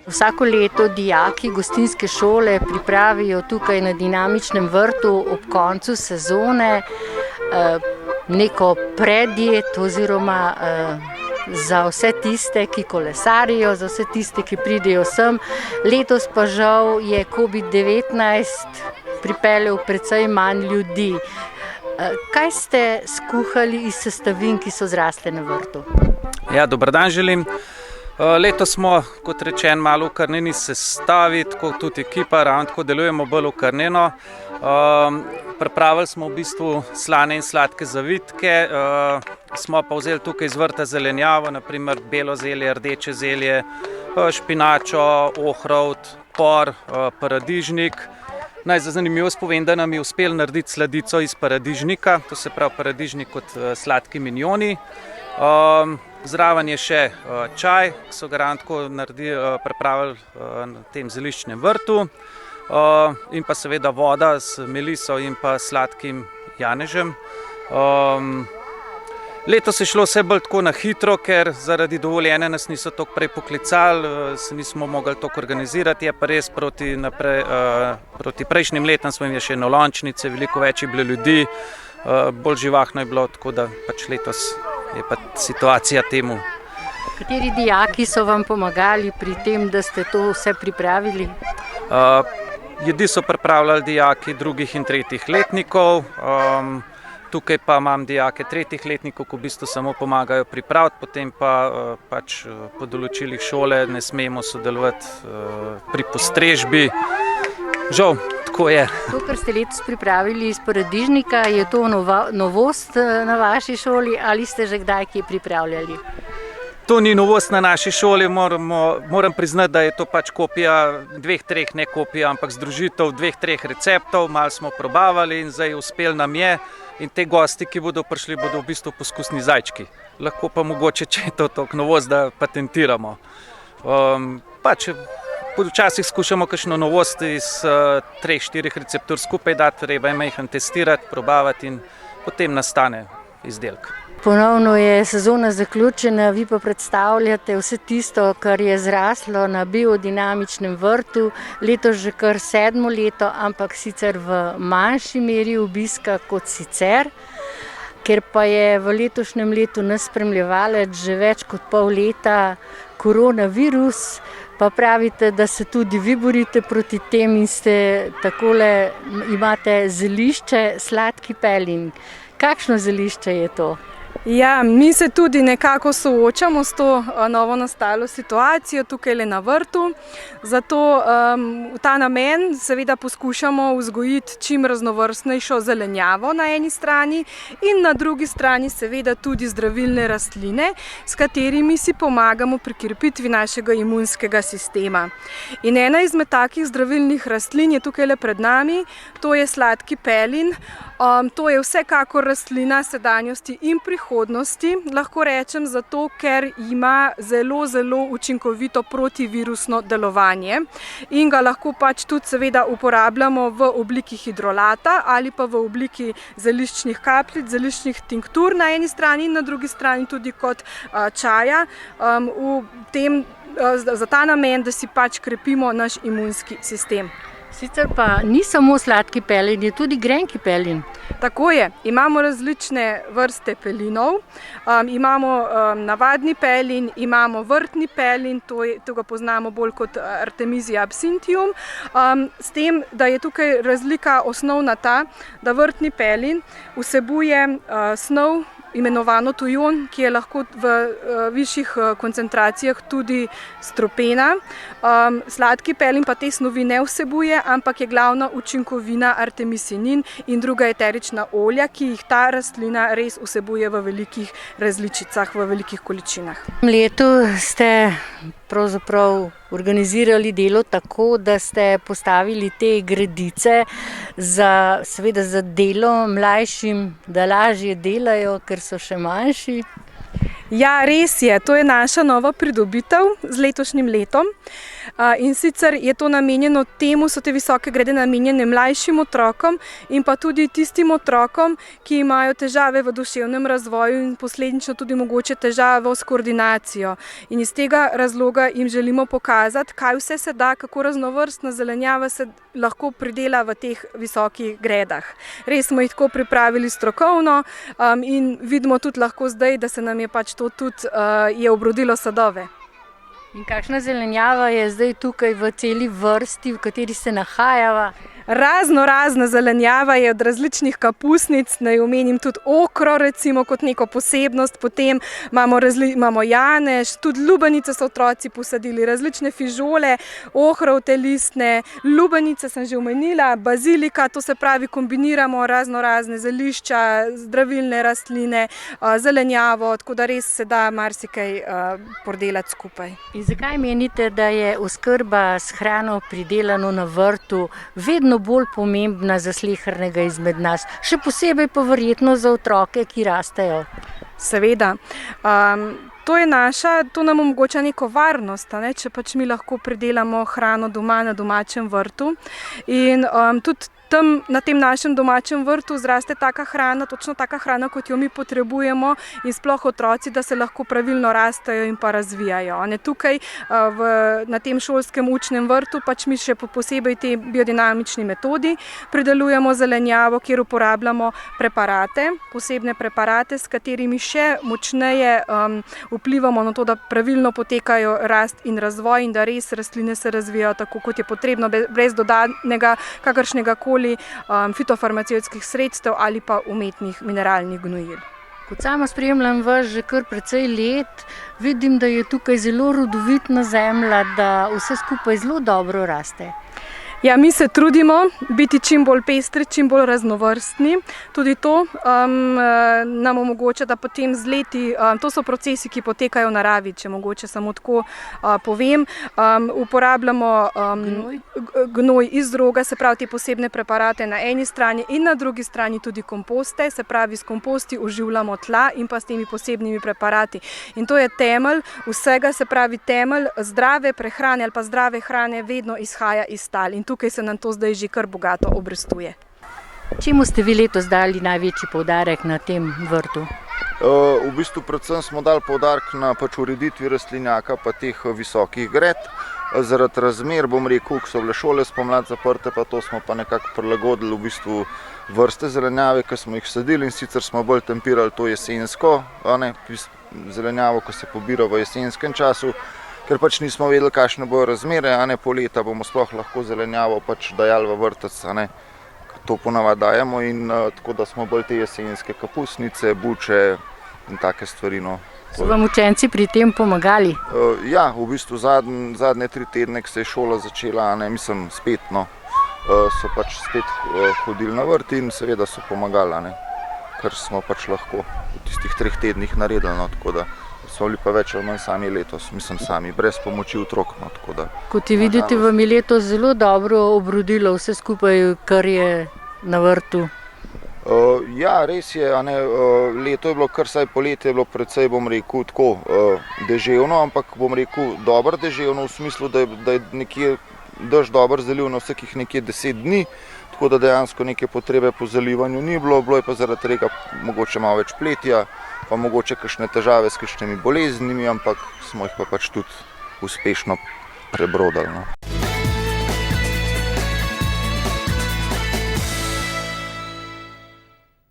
Vsako leto dijaki gostinske šole pripravijo tukaj na dinamičnem vrtu ob koncu sezone neko predjed oziroma za vse tiste, ki kolesarijo, za vse tiste, ki pridejo sem. Letos pa žal je COVID-19 pripeljal precej manj ljudi. Kaj ste skuhali iz sestavin, ki so zrasle na vrtu? Ja, dober dan želim. Letos smo, kot rečen, malo okrnjeni sestavi, tako tudi ekipa, ravno tako delujemo bolj okrnjeno. Pripravili smo v bistvu slane in sladke zavitke, smo pa vzeli tukaj iz vrta zelenjavo, naprimer belo zelje, rdeče zelje, špinačo, ohrovt, por, paradižnik. Naj za zanimivost povem, da nam je uspelo narediti sladico iz paradižnika, to se pravi paradižnik kot sladki minjoni. Zraven je še čaj, ki so ga ravno tako pripravili na tem zeliščnem vrtu. In pa seveda voda s meliso in pa sladkim janežem. Letos je šlo vse bolj tako na hitro, ker zaradi dovoljenja nas niso toliko prej poklicali, se nismo mogli toliko organizirati, je pa res proti prejšnjim letom smo imeli še enolončnice, veliko več je bilo ljudi, bolj živahno je bilo, tako da pač letos je pa situacija temu. Kateri dijaki so vam pomagali pri tem, da ste to vse pripravili? Jedi so pripravljali dijaki drugih in tretjih letnikov, tukaj pa imam dijake tretjih letnikov, ki v bistvu samo pomagajo pripraviti, potem pa pač po določilih šole ne smemo sodelovati pri postrežbi. Žal, tako je. To, kar ste letos pripravili iz paradižnika, je to novost na vaši šoli ali ste že kdaj kje pripravljali? To ni novost na naši šoli, moram priznati, da je to pač kopija dveh, treh, ne kopija, ampak združitev dveh, treh receptov, malo smo probavali in zdaj uspel nam je. In te gosti, ki bodo prišli, bodo v bistvu poskusni zajčki. Lahko pa mogoče, če je to toliko novost, da patentiramo. Pač včasih skušamo kakšno novost iz 3-4 receptur skupaj dati, treba je majhen testirati, probavati in potem nastane izdelek. Ponovno je sezona zaključena, vi pa predstavljate vse tisto, kar je zraslo na biodinamičnem vrtu, letos že kar 7. leto, ampak sicer v manjši meri obiska kot sicer, ker pa je v letošnjem letu nas spremljevalec že več kot pol leta koronavirus, pa pravite, da se tudi vi borite proti tem in imate zelišče Sladki pelin. Kakšno zelišče je to? Ja, mi se tudi nekako soočamo s to novo nastalo situacijo tukaj na vrtu. Zato v ta namen seveda poskušamo vzgojiti čim raznovrstnejšo zelenjavo na eni strani in na drugi strani seveda tudi zdravilne rastline, s katerimi si pomagamo pri krepitvi našega imunskega sistema. In ena izmed takih zdravilnih rastlin je tukaj pred nami, to je Sladki pelin. To je vsekakor rastlina sedanjosti in prihodnosti, lahko rečem zato, ker ima zelo, zelo učinkovito protivirusno delovanje in ga lahko pač tudi seveda uporabljamo v obliki hidrolata ali pa v obliki zeliščnih kapljic, zeliščnih tinktur na eni strani in na drugi strani tudi kot čaja za ta namen, da si pač krepimo naš imunski sistem. Sicer pa ni samo Sladki pelin, je tudi Grenki pelin. Tako je, imamo različne vrste pelinov, imamo navadni pelin, imamo vrtni pelin, to ga poznamo bolj kot Artemisia absinthium, s tem, da je tukaj razlika osnovna ta, da vrtni pelin vsebuje snov, imenovano tujon, ki je lahko v višjih koncentracijah tudi stropena. Sladki pelin pa te snovi ne vsebuje, ampak je glavna učinkovina artemisinin in druga eterična olja, ki jih ta rastlina res vsebuje v velikih različicah, v velikih količinah. V letu ste pravzaprav organizirali delo tako, da ste postavili te gredice seveda za delo mlajšim, da lažje delajo, ker so še manjši. Ja, res je. To je naša nova pridobitev z letošnjim letom. In sicer je to namenjeno temu, so te visoke grede namenjene mlajšim otrokom in pa tudi tistim otrokom, ki imajo težave v duševnem razvoju in posledično tudi mogoče težave s koordinacijo. In iz tega razloga jim želimo pokazati, kaj vse se da, kako raznovrstna zelenjava se lahko pridela v teh visokih gredah. Res smo jih tako pripravili strokovno in vidimo tudi lahko zdaj, da se nam je pač to tudi je obrodilo sadove. In kakšna zelenjava je zdaj tukaj v celi vrsti, v kateri se nahajava? Razna zelenjava je od različnih kapusnic, naj omenim tudi okro recimo kot neko posebnost, potem imamo janež, tudi lubenice so otroci posadili, različne fižole, ohrovte listne, lubenice sem že omenila, bazilika, to se pravi kombiniramo razne zelišča, zdravilne rastline, zelenjavo, tako da res se da marsikaj podelati skupaj. In zakaj menite, da je oskrba s hrano pridelano na vrtu vedno bolj pomembna za slehernega izmed nas, še posebej pa verjetno za otroke, ki rastejo? Seveda. To nam omogoča neko varnost, če pač mi lahko pridelamo hrano doma na domačem vrtu. In tudi tam na tem našem domačem vrtu zraste taka hrana, točno taka hrana, kot jo mi potrebujemo in sploh otroci, da se lahko pravilno rastejo in pa razvijajo. Tukaj na tem šolskem učnem vrtu pač mi še posebej te biodinamični metodi pridelujemo zelenjavo, kjer uporabljamo preparate, posebne preparate, s katerimi še močneje vplivamo na to, da pravilno potekajo rast in razvoj in da res rastline se razvijajo tako, kot je potrebno, brez dodatnega kakršnega koli fitofarmacevtskih sredstev ali pa umetnih mineralnih gnojil. Kot sama spremljam vas že kar precej let, vidim, da je tukaj zelo rodovitna zemlja, da vse skupaj zelo dobro raste. Ja, mi se trudimo biti čim bolj pestri, čim bolj raznovrstni. Tudi to nam omogoča, da potem z leti, to so procesi, ki potekajo v naravi, če mogoče samo tako povem. Uporabljamo gnoj iz roga, se pravi te posebne preparate na eni strani in na drugi strani tudi komposte, se pravi s komposti oživljamo tla in pa s temi posebnimi preparati. In to je temelj vsega, se pravi temelj zdrave prehrane ali pa zdrave hrane vedno izhaja iz tal. In tukaj se nam to zdaj že kar bogato obrestuje. Čemu ste vi letos dali največji poudarek na tem vrtu? V bistvu predvsem smo dali poudarek na ureditvi rastlinjaka pa teh visokih gred. Zaradi razmer, bom rekel, ko so bile šole spomladi zaprte, pa to smo pa nekako prilagodili v bistvu vrste zelenjave, ki smo jih sadili in sicer smo bolj tempirali to jesensko, zelenjavo, ko se pobira v jesenskem času, ker pač nismo vedeli, kakšne bojo razmere, poleta bomo sploh lahko zelenjavo pač dajali v vrtec, to ponavadi dajemo in tako da smo bolj te jesenske kapusnice, buče in take stvari. So vam učenci pri tem pomagali? Ja, v bistvu zadnje 3 tedne, ko se je šola začela, spet, so pač spet hodili na vrt in seveda so pomagali, kar smo pač lahko v tistih 3 tednih naredili, tako da smo bili pa več ali manj sami letos, sami, brez pomoči otrok. Kot vidite, vam je letos zelo dobro obrodilo vse skupaj, kar je na vrtu. Ja, res je, leto je bilo, kar saj poletje je bilo precej, bom rekel, tako deževno, ampak bom rekel dobro deževno v smislu, da je nekje dež dobro zalil na vsakih nekje 10 dni, tako da dejansko neke potrebe po zalivanju ni bilo, bilo je pa zaradi tega mogoče malo več pletja, pa mogoče kakšne težave s kakšnimi boleznimi, ampak smo jih pa pač tudi uspešno prebrodali.